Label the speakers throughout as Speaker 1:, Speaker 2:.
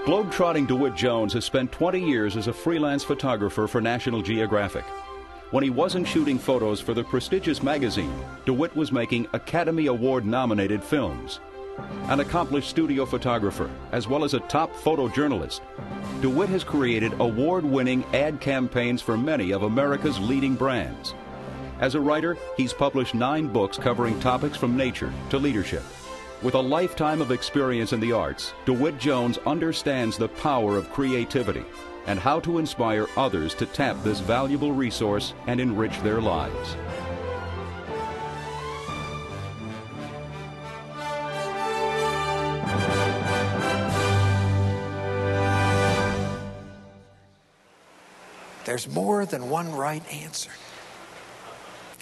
Speaker 1: Globe-trotting Dewitt Jones has spent 20 years as a freelance photographer for National Geographic. When he wasn't shooting photos for the prestigious magazine, Dewitt was making Academy Award-nominated films. An accomplished studio photographer, as well as a top photojournalist, Dewitt has created award-winning ad campaigns for many of America's leading brands. As a writer, he's published 9 books covering topics from nature to leadership. With a lifetime of experience in the arts, Dewitt Jones understands the power of creativity and how to inspire others to tap this valuable resource and enrich their lives.
Speaker 2: There's more than one right answer.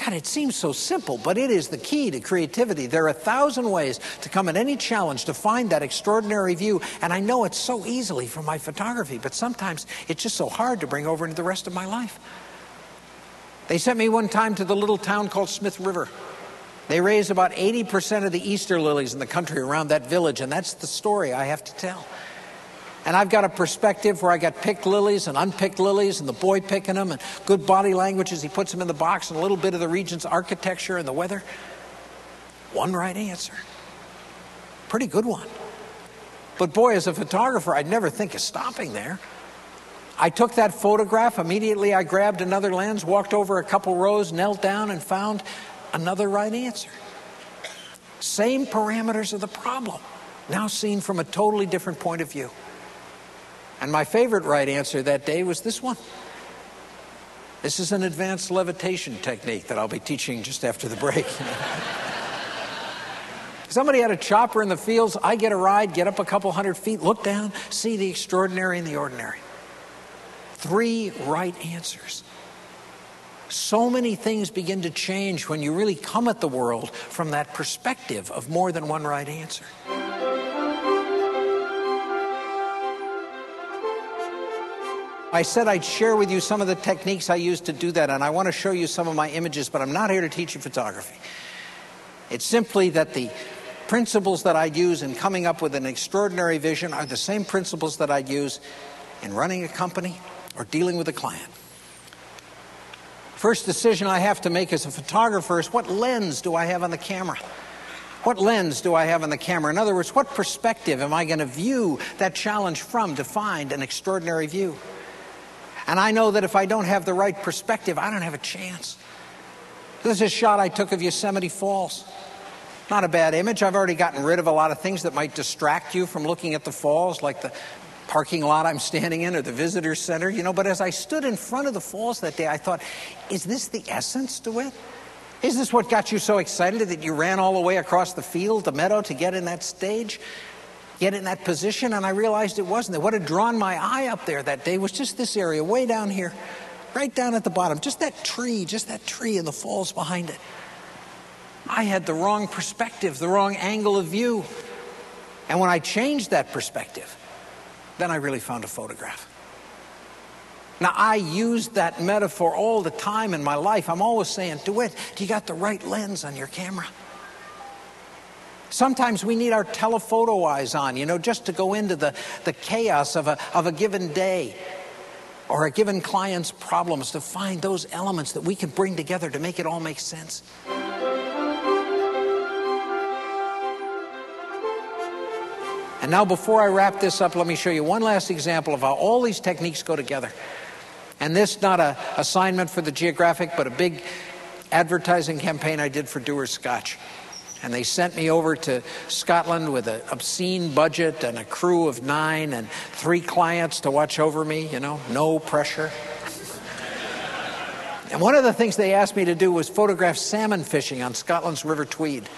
Speaker 2: God, it seems so simple, but it is the key to creativity. There are 1,000 ways to come at any challenge to find that extraordinary view, and I know it so easily from my photography, but sometimes it's just so hard to bring over into the rest of my life. They sent me one time to the little town called Smith River. They raise about 80% of the Easter lilies in the country around that village, and that's the story I have to tell. And I've got a perspective where I got picked lilies and unpicked lilies and the boy picking them and good body language as he puts them in the box and a little bit of the region's architecture and the weather. One right answer. Pretty good one. But boy, as a photographer, I'd never think of stopping there. I took that photograph. Immediately I grabbed another lens, walked over a couple rows, knelt down and found another right answer. Same parameters of the problem, now seen from a totally different point of view. And my favorite right answer that day was this one. This is an advanced levitation technique that I'll be teaching just after the break. Somebody had a chopper in the fields. I get a ride, get up a couple hundred feet, look down, see the extraordinary and the ordinary. 3 right answers. So many things begin to change when you really come at the world from that perspective of more than one right answer. I said I'd share with you some of the techniques I use to do that, and I want to show you some of my images, but I'm not here to teach you photography. It's simply that the principles that I'd use in coming up with an extraordinary vision are the same principles that I'd use in running a company or dealing with a client. First decision I have to make as a photographer is what lens do I have on the camera? What lens do I have on the camera? In other words, what perspective am I going to view that challenge from to find an extraordinary view? And I know that if I don't have the right perspective, I don't have a chance. This is a shot I took of Yosemite Falls. Not a bad image. I've already gotten rid of a lot of things that might distract you from looking at the falls, like the parking lot I'm standing in or the visitor center, you know. But as I stood in front of the falls that day, I thought, is this the essence to it? Is this what got you so excited that you ran all the way across the field, the meadow, to get in that stage? Get in that position? And I realized it wasn't. What had drawn my eye up there that day was just this area way down here, right down at the bottom, just that tree and the falls behind it. I had the wrong perspective, the wrong angle of view. And when I changed that perspective, then I really found a photograph. Now, I use that metaphor all the time in my life. I'm always saying, Dewitt, do you got the right lens on your camera? Sometimes we need our telephoto eyes on, you know, just to go into the chaos of a given day or a given client's problems, to find those elements that we can bring together to make it all make sense. And now, before I wrap this up, let me show you one last example of how all these techniques go together. And this, not an assignment for the Geographic, but a big advertising campaign I did for Dewar's Scotch. And they sent me over to Scotland with an obscene budget and a crew of 9 and 3 clients to watch over me, you know, no pressure. And one of the things they asked me to do was photograph salmon fishing on Scotland's River Tweed.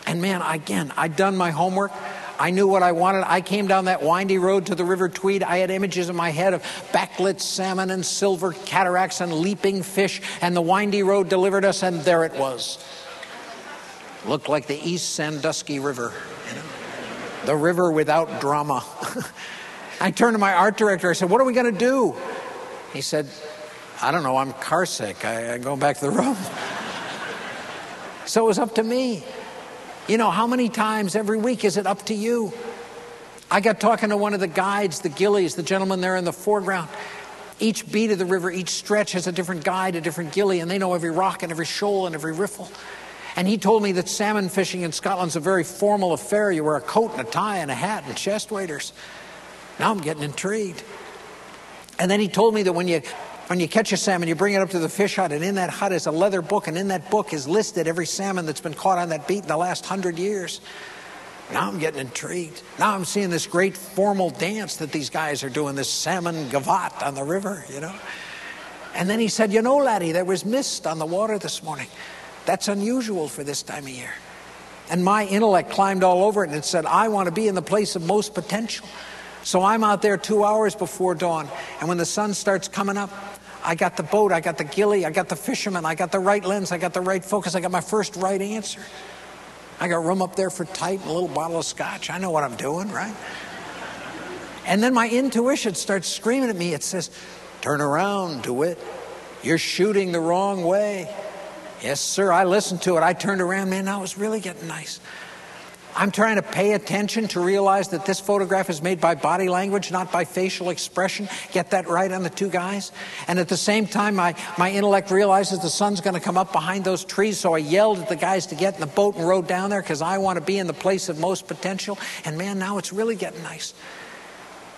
Speaker 2: And man, again, I'd done my homework. I knew what I wanted. I came down that windy road to the River Tweed. I had images in my head of backlit salmon and silver cataracts and leaping fish, and the windy road delivered us, and there it was. Looked like the East Sandusky River, you know? The river without drama. I turned to my art director. I said, what are we going to do? He said, I don't know, I'm car sick. I'm going back to the road. So it was up to me. You know, how many times every week is it up to you? I got talking to one of the guides, the gillies, the gentleman there in the foreground. Each beat of the river, each stretch has a different guide, a different gilly, and they know every rock and every shoal and every riffle. And he told me that salmon fishing in Scotland's a very formal affair. You wear a coat and a tie and a hat and chest waders. Now I'm getting intrigued. And then he told me that when you catch a salmon, you bring it up to the fish hut, and in that hut is a leather book, and in that book is listed every salmon that's been caught on that beat in the last 100 years. Now I'm getting intrigued. Now I'm seeing this great formal dance that these guys are doing, this salmon gavotte on the river, you know. And then he said, you know, laddie, there was mist on the water this morning. That's unusual for this time of year. And my intellect climbed all over it, and it said, I want to be in the place of most potential. So I'm out there 2 hours before dawn, and when the sun starts coming up, I got the boat, I got the gilly, I got the fisherman, I got the right lens, I got the right focus, I got my first right answer. I got room up there for tight and a little bottle of scotch. I know what I'm doing, right? And then my intuition starts screaming at me. It says, turn around, Dewitt. You're shooting the wrong way. Yes, sir. I listened to it. I turned around. Man, now it's really getting nice. I'm trying to pay attention to realize that this photograph is made by body language, not by facial expression. Get that right on the two guys. And at the same time, my intellect realizes the sun's going to come up behind those trees. So I yelled at the guys to get in the boat and rowed down there because I want to be in the place of most potential. And man, now it's really getting nice.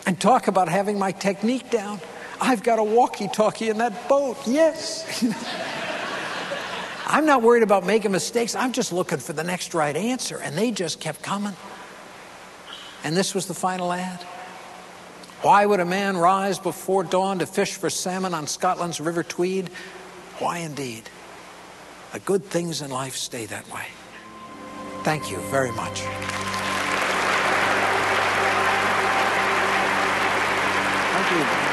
Speaker 2: And talk about having my technique down. I've got a walkie-talkie in that boat. Yes. I'm not worried about making mistakes. I'm just looking for the next right answer. And they just kept coming. And this was the final ad. Why would a man rise before dawn to fish for salmon on Scotland's River Tweed? Why indeed? The good things in life stay that way. Thank you very much. Thank you.